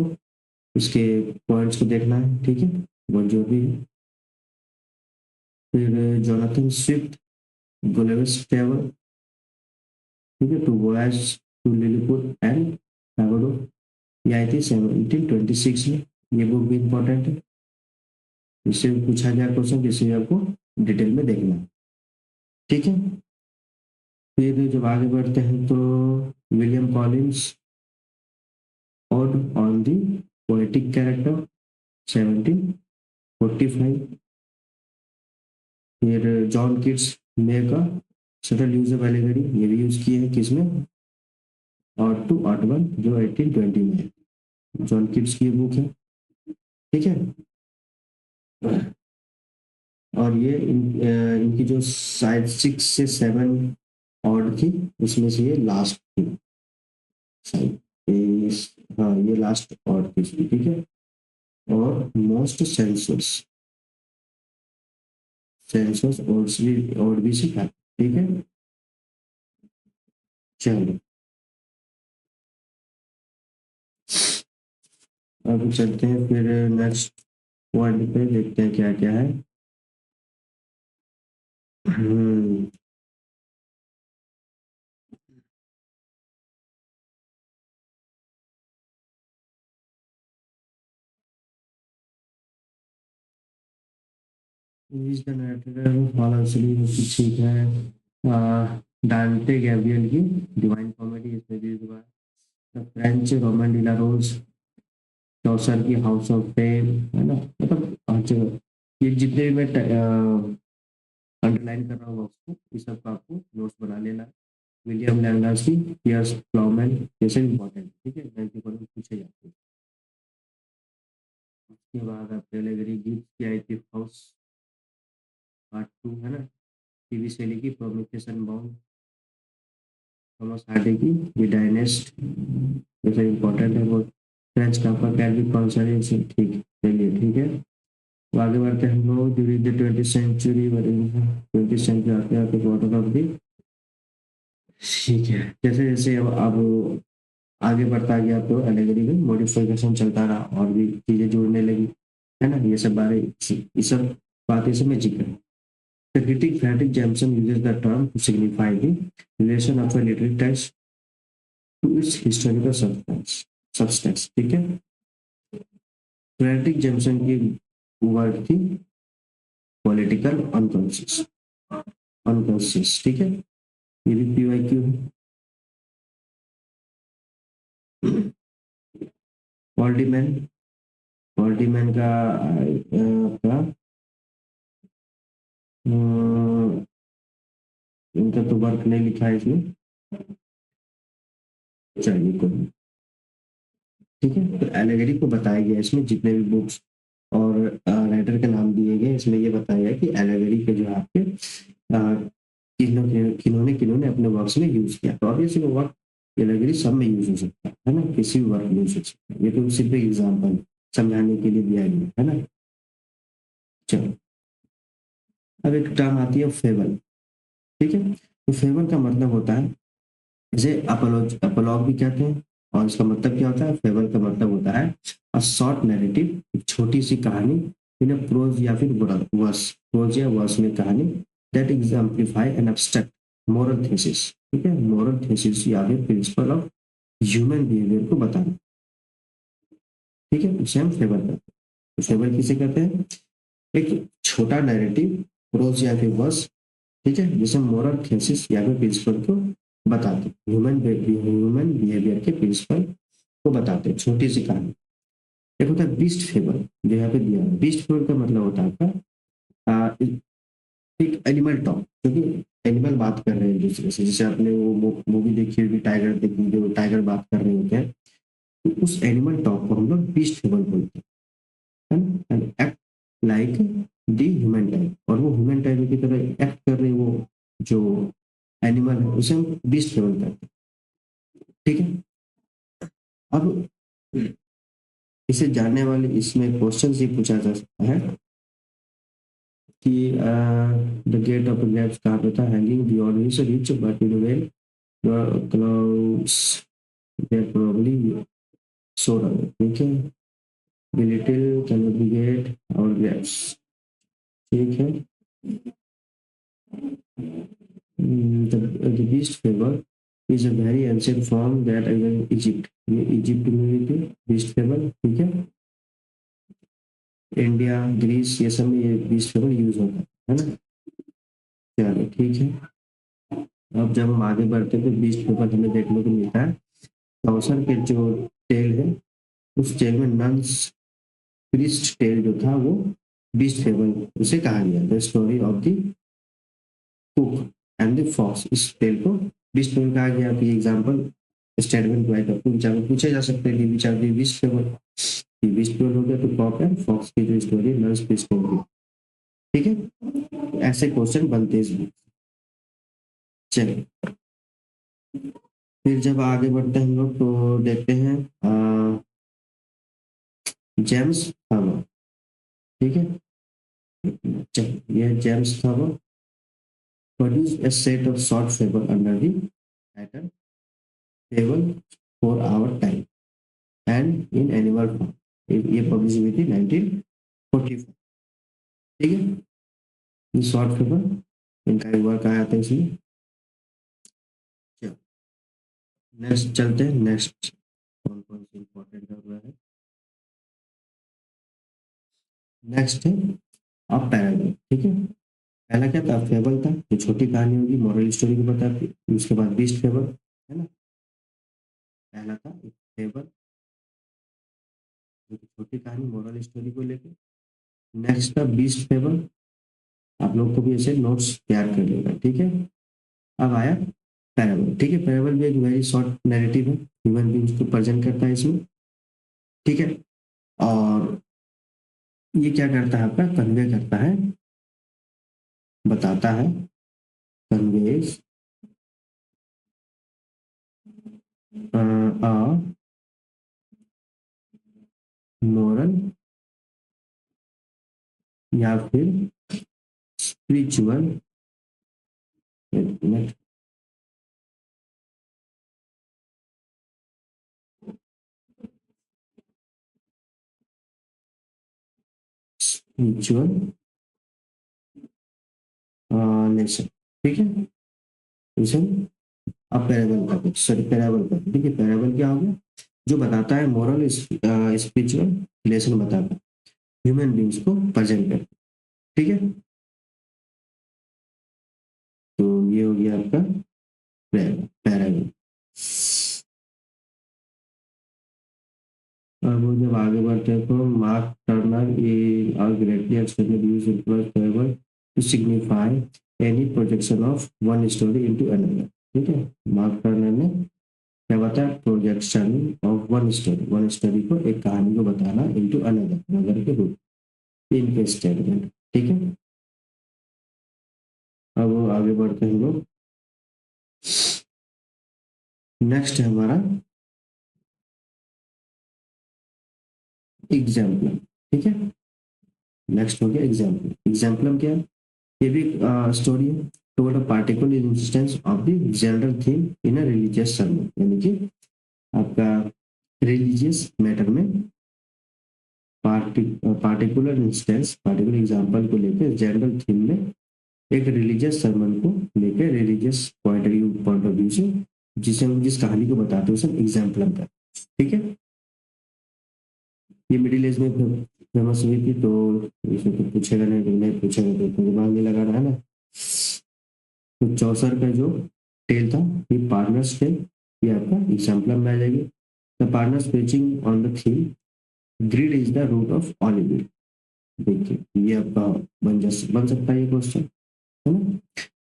इसके पॉइंट्स को देखना है, ठीक है, वो जो भी है। फिर जोनाथन स्विफ्ट गुलेवस ट्रेवल, ठीक है, two voyage to Lilliput and पैगोडो, ये आई थी 1726 में। ये बुक भी इंपॉर्टेंट है, इससे पूछा गया क्वेश्चन जिसे आपको डिटेल में देखना है, ठीक है। फिर जब आगे बढ़ते हैं तो विलियम कॉलिंस और ऑन दी पोएटिक कैरेक्टर 1745, फिर जॉन किट्स मे का सटल यूज ऑफ एलिगरी, ये भी यूज किए हैं किसमें, और टू आर्ट वन जो 1820 में है, जॉन किट्स की बुक है, ठीक है। और ये इनकी जो शायद 6 से 7 ऑड थी, उसमें से ये लास्ट थी शायद, हाँ ये लास्ट ऑड थी इसकी, ठीक है। और मोस्ट सेंसस सेंसस और भी सीखा, ठीक है। चलो अब चलते हैं फिर नेक्स्ट पॉइंट पे, देखते हैं क्या क्या है। Hmm is the narrator all असली, ठीक है। डांटे गैब्रियल की डिवाइन कॉमेडी, इसमें भी हुआ है। फ्रेंच रोमन डिलारोज, चौसर की हाउस ऑफ फेम, है ना, मतलब हर जगह ये जितने भी मैं अंडरलाइन कर रहा हूँ उसको, इस सब का आपको नोट्स बना लेना है। विलियम लैंगर्स की पियर्स प्लाउमैन, ये सब इंपॉर्टेंट, ठीक है, बैंक के बारे में पूछे जाते हैं। उसके बाद आप कैलेगरी गीत की आई थी हाउस पार्ट 2, है ना। टीवी शैली की प्रोमिथेशन बाउंड, थॉमस हार्डी की द डायनेस्ट, ये सब इंपॉर्टेंट है वो। फ्रेंच काफा कैलविन कॉन्सरेंसी, ठीक, चलिए ठीक है। तो आगे बढ़ते हैं हम लोग। ड्यूरिंग द 20th सेंचुरी आते आते क्वार्टर ऑफ द, ठीक है। जैसे जैसे अब आगे बढ़ता गया तो एलेगरी में मॉडिफिकेशन चलता रहा और भी चीजें जुड़ने लगी, है ना। ये सब बारे ये सब बातें से मैं जिक्र है। The critic Frederick Jameson uses the term to signify the relation of a literary text to its historical substance, ठीक है। फ्रेडरिक जेमसन की वर्ड थी पॉलिटिकल अनकॉन्शियस, ठीक है। ये भी पीवाईक्यू है। पॉल्डीमैन, पॉल्डीमैन का आपका इनका तो वर्क नहीं लिखा है इसमें, चलिए कोई नहीं। ठीक है, तो एलेगरी को बताया गया इसमें, जितने भी बुक्स और राइटर के नाम दिए गए इसमें ये बताया गया कि एलेगरी के जो है आपके किन्होंने किन्होंने अपने वर्क्स में यूज किया। तो ऑब्वियसली वर्क एलेगरी सब में यूज हो सकता है ना, किसी भी वर्क में यूज हो सकता है। ये तो सिर्फ एक एग्जाम्पल समझाने के लिए दिया गया है ना। चलो, अब एक टर्म आती है फेबल। ठीक है, तो फेबल का मतलब होता है, इसे अपलॉग भी कहते हैं। और इसका मतलब क्या होता है, फेबल का मतलब होता है अ शॉर्ट नैरेटिव, एक छोटी सी कहानी इन अ प्रोज या फिर वर्स, प्रोज या वर्स में कहानी, that exemplify an abstract moral thesis. ठीक है, मोरल थीसिस या फिर प्रिंसिपल ऑफ ह्यूमन बिहेवियर को बताना। ठीक है, उसे हम फेबल कहते हैं। तो फेबल किसे कहते हैं, एक छोटा नैरेटिव, प्रोज या फिर वर्स, ठीक है, जिसे मोरल थीसिस या फिर प्रिंसिपल को बताते, ह्यूमन बिहेवियर के प्रिंसिपल को बताते हैं, छोटी सी कहानी। एक होता है बीस्ट फेबल, जो यहाँ पे दिया है। बीस्ट फेबल का मतलब होता है आपका एक एनिमल टॉक, क्योंकि एनिमल बात कर रहे हैं एक दूसरे से। जैसे आपने वो मूवी देखी होगी टाइगर देखी, जो टाइगर बात कर रहे होते हैं, तो उस एनिमल टॉक को हम लोग बीस्ट फेबल बोलते हैं, and act like the human type. और वो ह्यूमन टाइप की तरह एक्ट कर रहे वो जो एनिमल है, उसे हम बीस्ट फेबल कहते हैं। ठीक है, अब इसे जानने वाले इसमें क्वेश्चन ये पूछा जा सकता है कि द गेट ऑफ ग्रेप्स कहाँ पे था, hanging beyond his reach but in well clouds there probably sowed away. ठीक है, the little can not be get और ग्रेप्स। ठीक है, the beast fable is a very ancient form that in Egypt, ये Egypt में हुई थी beast fable. ठीक है, इंडिया ग्रीस ये सब में ये बीस्ट फेबल यूज होता है ना। चलो ठीक है, अब जब हम आगे बढ़ते हैं तो बीस्ट पेपर हमें देखने को मिलता है कौशल के जो टेल है, उस टेल में नंस प्रीस्ट टेल जो था वो बीस्ट फेबल उसे कहा गया, the story of the cook and the fox. इस टेल को बीस्ट फेबल कहा गया। तो ये एग्जांपल स्टेटमेंट वाइज आपको विचार पूछे जा सकते हैं कि which are the beast fable. Beast fable हो गया तो कॉक एंड फॉक्स की जो स्टोरी नंस प्रीस्ट होगी। ठीक है, ऐसे क्वेश्चन बनते हैं इसमें। चलिए, फिर जब आगे बढ़ते हैं हम लोग तो देखते हैं जेम्स थर्मर। ठीक है, चलिए यह James थर्मर produced a set of short fable under the title Fable for Our Time and in Animal Farm। ये पब्लिश हुई थी 1945। ठीक है, ये शॉर्ट फेबल इनका एक वर्क आया था इसमें। नेक्स्ट चलते हैं, नेक्स्ट कौन कौन से इंपॉर्टेंट हो रहा है। नेक्स्ट है अब पैराबल। ठीक है, पहला क्या था, फेबल था, जो छोटी कहानी होगी मॉरल स्टोरी को बताती। उसके बाद बीस्ट फेबल है ना, पहला था एक फेबल जो कि छोटी कहानी मॉरल स्टोरी को लेकर। नेक्स्ट था बीस्ट फेबल, आप लोग को भी ऐसे नोट्स तैयार कर लेगा। ठीक है, अब आया पैराबल। ठीक है, पैराबल भी एक वेरी शॉर्ट नैरेटिव है, ह्यूमन बींग्स को प्रेजेंट करता है इसमें। ठीक है, और ये क्या करता है, आपका कन्वे करता है, बताता है, कन्वेज मोरल या फिर स्पिरिचुअल स्पिरिचुअल लेसन। ठीक है, इसे अब पैराबल का, सॉरी पैराबल का। ठीक है, पैराबल क्या हो गया, जो बताता है मोरल स्पिरिचुअल लेसन बताता है, ह्यूमन बींग्स को प्रेजेंट करता है। ठीक है, तो ये हो गया आपका पैराबल। अब हो करते हैं तो Mark Turner are greatly extended use employs forever to signify any projection of one story into another. ठीक है, मार्क टर्नर ने क्या बताया, प्रोजेक्शन ऑफ वन स्टोरी को, एक कहानी को बताना इनटू अनदर अनदर के रूप, इनके स्टेटमेंट। ठीक है, अब आगे बढ़ते हैं हम लोग। नेक्स्ट है हमारा एग्जाम्पल। ठीक है, नेक्स्ट हो गया एग्जाम्पल। एग्जाम्पल क्या है, ये भी स्टोरी है, told a particular instance of the general theme in a religious sermon, यानी कि आपका रिलीजियस मैटर में पार्टिकुलर इंस्टेंस, पार्टिकुलर एग्जाम्पल को लेकर जनरल थीम में एक रिलीजियस सर्मन को लेकर रिलीजियस पॉइंट ऑफ व्यू से जिसे हम जिस कहानी को बताते हैं उसे एग्जाम्पल का। ठीक है, ये मिडिल एज में फेमस हुई थी, तो इसमें तो पूछेगा नहीं पूछेगा तो दिमाग नहीं लगा रहा है ना। तो चौसर का जो टेल था, ये पार्टनर्स टेल, ये आपका एग्जाम्पल में आ जाएगी। The partners preaching on the theme greed is the root of all evil. देखिए ये आपका बन सकता है ये क्वेश्चन, है ना,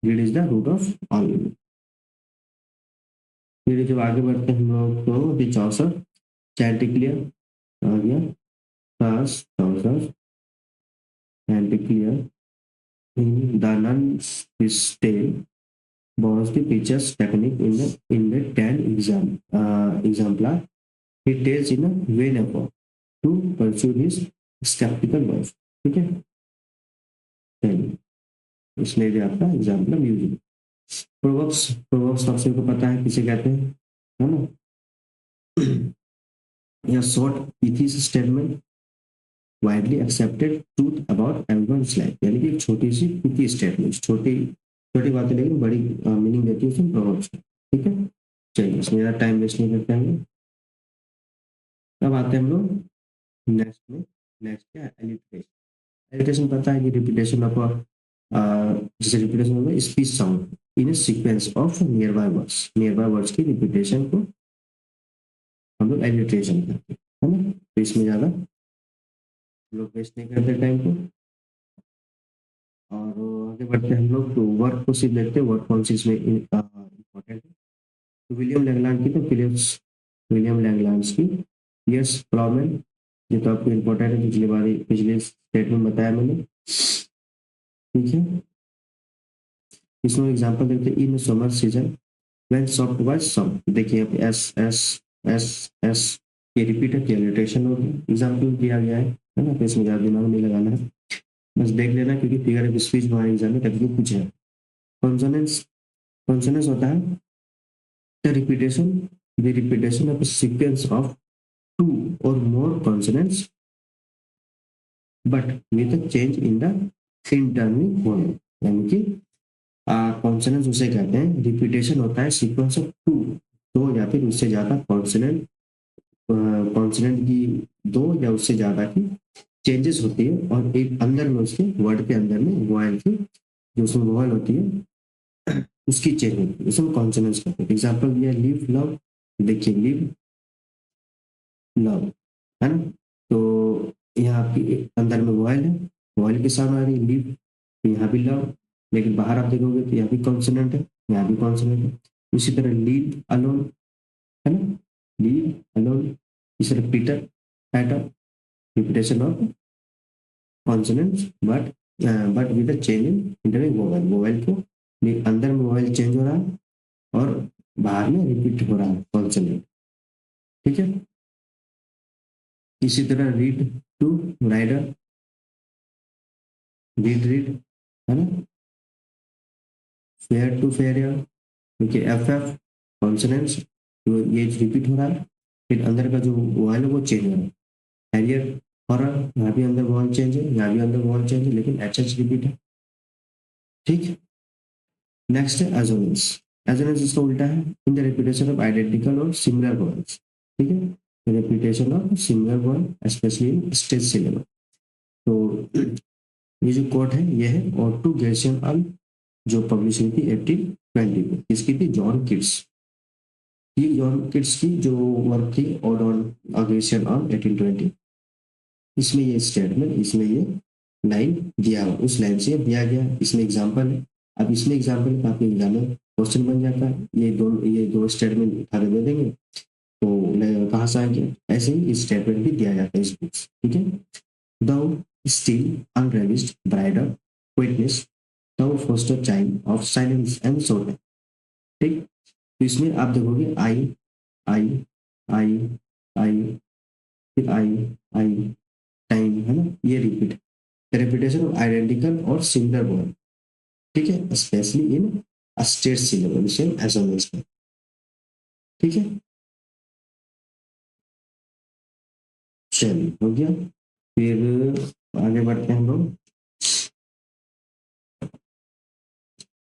greed is the root of all evil. फिर जब आगे बढ़ते हैं हम लोग तो द चौसर चैंटिक्लियर आ गया, first Chaucer Chanticleer in the nun's tale borrows the preacher's technique in the 10 exemplar he tells in a vain effort to pursue his skeptical wife। ठीक है, चलिए इसमें भी आपका एग्जाम्पल यूज। प्रोवर्ब्स, प्रोवर्ब्स तो आप सबको पता है किसे कहते हैं, है ना। यह शॉर्ट इथिस statement widely accepted truth about everyone's life, यानी कि एक छोटी सी पिटी स्टेटमेंट, छोटी छोटी बातें लेकिन बड़ी मीनिंग देती है उसमें प्रोवर्ब्स। ठीक है, चलिए इसमें ज़्यादा टाइम वेस्ट नहीं करते हैं। अब आते हैं हम लोग नेक्स्ट में। नेक्स्ट क्या है, एलिट्रेशन। एलिट्रेशन पता है कि रिपीटेशन ऑफ जैसे रिपीटेशन होगा speech sound in sequence of near by words की रिपीटेशन को हम लोग एलिट्रेशन करते हैं, है ना। तो इसमें ज़्यादा हम लोग वेस्ट नहीं करते टाइम को, और आगे बढ़ते हैं हम लोग। तो वर्क को सिर्फ देखते हैं, वर्क कौन सी इसमें इम्पोर्टेंट है। तो विलियम लैंगलैंड की, तो विलियम लैंगलैंड की यस प्लॉमैन, ये तो आपको इम्पोर्टेंट है, पिछले स्टेटमेंट बताया मैंने। ठीक है, इसमें एग्जांपल देते हैं, in summer season when soft voice song. देखिए अब एस एस एस एस ये रिपीट है, एलिट्रेशन होगी, एग्जांपल दिया गया है ना। तो इसमें ज़्यादा दिमाग नहीं लगाना है, बस देख लेना, क्योंकि फिगर ऑफ स्पीच हमारे एग्जाम में कभी पूछे है। कॉन्सोनेंस, कॉन्सोनेंस होता है the repetition of sequence of two or more consonants but with a change in the internal vowel, यानी कि कॉन्सोनेंस उसे कहते हैं, रिपीटेशन होता है सीक्वेंस ऑफ टू, दो या फिर उससे ज्यादा कॉन्सोनेंट, कॉन्सोनेंट की दो या उससे ज्यादा की चेंजेस होती है, और एक अंदर में उसके वर्ड के अंदर में वॉयल की जो उसमें वॉयल होती है उसकी चेंज होती है, उसे हम कॉन्सोनेंस कहते हैं। एग्जाम्पल दिया लिव लव, देखिए लिव लव, है ना। तो यहाँ पे अंदर में वॉयल है, वॉयल के साथ आ रही है लिव, तो यहाँ भी लव, लेकिन बाहर आप देखोगे तो यहाँ भी कॉन्सोनेंट है, यहाँ भी कॉन्सोनेंट है। इसी तरह लीव अलोन, है ना, लीव अलोन। इस तरह pitter patter, repetition of consonants but with a change in internal vowel, vowel को अंदर में वोवेल चेंज हो रहा है और बाहर में रिपीट हो रहा है कॉन्सोनेंट। ठीक है, इसी तरह रीड टू राइडर, रीड, है ना, फेयर टू फेयर, देखिए एफ एफ कॉन्सोनेंट्स, तो ये रिपीट हो रहा है, फिर अंदर का जो वॉयल है वो चेंज हो रहा है। हैरियर हॉरर, यहाँ भी अंदर वॉयल चेंज है, यहाँ भी अंदर वॉयल चेंज है, लेकिन एच एच रिपीट है। ठीक है, नेक्स्ट है एजोनेंस। एजोनेंस इसका उल्टा है, in the repetition of identical और सिमिलर वर्ड्स। ठीक है, repetition of similar word specially in stage syllabus. तो ये जो कोट है ये है ऑटो गेशियन अल, जो पब्लिश हुई थी 1820 में, इसकी थी जॉन किट्स। ये जॉन किट्स की जो वर्क थी ऑड ऑन अग्रेशन ऑन 1820। इसमें ये स्टेटमेंट, इसमें ये लाइन दिया हुआ, उस लाइन से दिया गया, इसमें एग्जाम्पल है। अब इसमें एग्जाम्पल काफी एग्जाम में क्वेश्चन बन जाता है, ये दो स्टेटमेंट उठा के दे देंगे तो कहाँ से आएंगे, ऐसे ही स्टेटमेंट भी दिया जाता है इस बुक से, ठीक है। Thou still unravished bride of witness, thou foster child of silence and soul, ठीक। तो इसमें आप देखोगे आई आई आई आई फिर आई टाइम, है ना, ये रिपीट, रेपिटेशन ऑफ आइडेंटिकल और सिमिलर वर्ड, ठीक है, specially in state syllable same assonance में, ठीक है। चलिए हो गया। फिर आगे बढ़ते हैं हम लोग।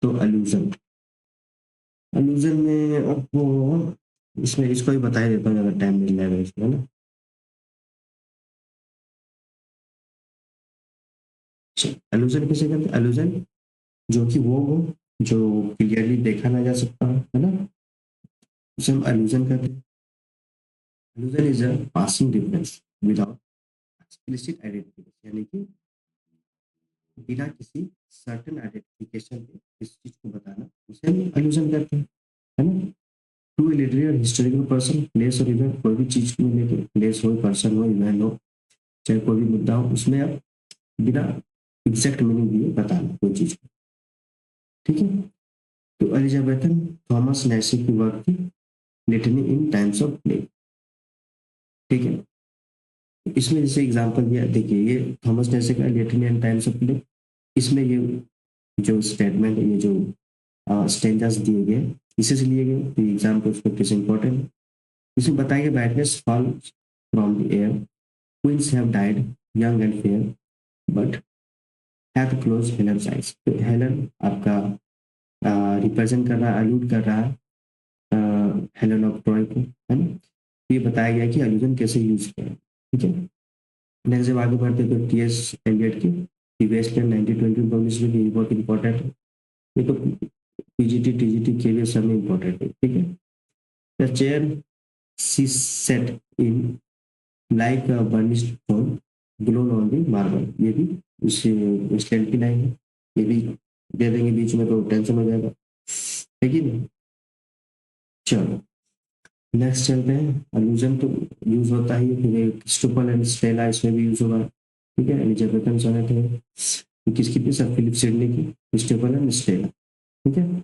तो अल्यूजन, अल्यूजन में आपको इसमें इसको भी बता ही देता हूँ अगर टाइम मिल जाएगा इसमें, है ना। अल्यूजन किसे कहते हैं, अल्यूजन जो कि वो हो जो क्लियरली देखा ना जा सकता है ना, उसे हम अल्यूजन कहते हैं। Allusion is a passing difference without explicit identification, यानी कि बिना किसी सर्टेन आइडेंटिफिकेशन के किसी चीज को बताना, उसे हम अल्यूजन कहते हैं, है ना। टू ए लिटरेरी और हिस्टोरिकल पर्सन, प्लेस और इवेंट, कोई भी चीज को लेकर, प्लेस हो, पर्सन हो, इवेंट हो, चाहे कोई भी मुद्दा हो, उसमें आप बिना एग्जैक्ट मीनिंग दिए बताना कोई चीज को, ठीक है। तो एलिजाबेथन थॉमस नैशी की वर्क थी litany in times of play, ठीक है। इसमें जैसे एग्जांपल दिया, देखिए ये थॉमस नैशी का litany in times of play, इसमें ये जो स्टेटमेंट, ये जो स्टेंजास दिए गए, इसी से लिए गए, तो एग्जाम्पल उसको किस इंपॉर्टेंट है। इसमें बताया गया brightness fall from the air, queens have died young and fair but have close Helen eyes, तो हेलन आपका रिप्रेजेंट कर रहा है, अलूड कर रहा है हेलन ऑफ ट्रॉय को, है ना। ये बताया गया कि एल्यूजन कैसे यूज किया है, ठीक है। नेक्स्ट जब आगे बढ़ते तो टी एस एलियट की वेस्टलैंड 1920 पब्लिश हुई, ये बहुत इंपॉर्टेंट है। ये तो पीजीटी टीजीटी के लिए सब में इंपॉर्टेंट है, ठीक है। The chair she sat in like burnished फोन ग्लोन ऑन दी मार्बल, ये भी उस वेस्टलैंड की लाइन है, ये भी दे देंगे बीच में तो टेंशन हो जाएगा, है कि नहीं। चलो नेक्स्ट चलते हैं। अल्यूजन तो यूज होता ही है, फिर क्रिस्टोफर एंड स्टेला इसमें भी यूज होगा, ठीक है। एलिजाबेथन सोनेट है किसकी थी, सर फिलिप सिडनी की, क्रिस्टोफर एंड स्टेला, ठीक है।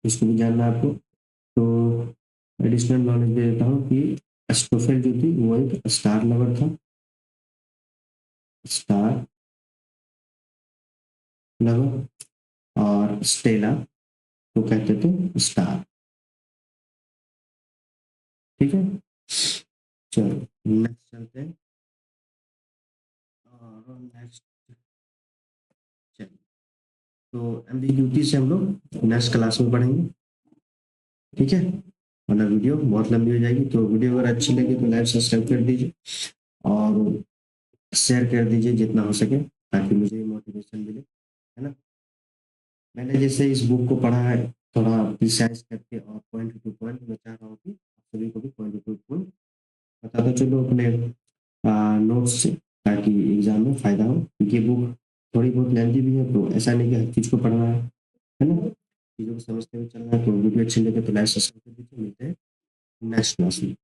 इसको भी जानना है आपको। तो एडिशनल नॉलेज दे देता हूँ कि एस्टोफेल जो थी वो एक स्टार लवर था, स्टार लवर, और स्टेला तो कहते थे स्टार, ठीक है। चलो नेक्स्ट चलते हैं। और नेक्स्ट चलिए, तो एम्बिग्यूटी से हम लोग नेक्स्ट क्लास में पढ़ेंगे, ठीक है। वरना वीडियो बहुत लंबी हो जाएगी, तो वीडियो अगर अच्छी लगी तो लाइक सब्सक्राइब कर दीजिए और शेयर कर दीजिए जितना हो सके, ताकि मुझे मोटिवेशन मिले, है ना। मैंने जैसे इस बुक को पढ़ा है थोड़ा प्रिसाइज करके और पॉइंट टू पॉइंट, मैं चाह रहा हूँ कि आप सभी को भी पॉइंट टू पॉइंट बताते चलो अपने नोट्स से, ताकि एग्जाम में फायदा हो, क्योंकि बुक थोड़ी बहुत लेंथी भी है, तो ऐसा नहीं कि हर चीज को पढ़ना है ना, चीजों को समझते हुए चलना है। तो वीडियो अच्छी लगे तो लाइक सब्सक्राइब कर दीजिए, मिलते हैं नेक्स्ट क्लास में।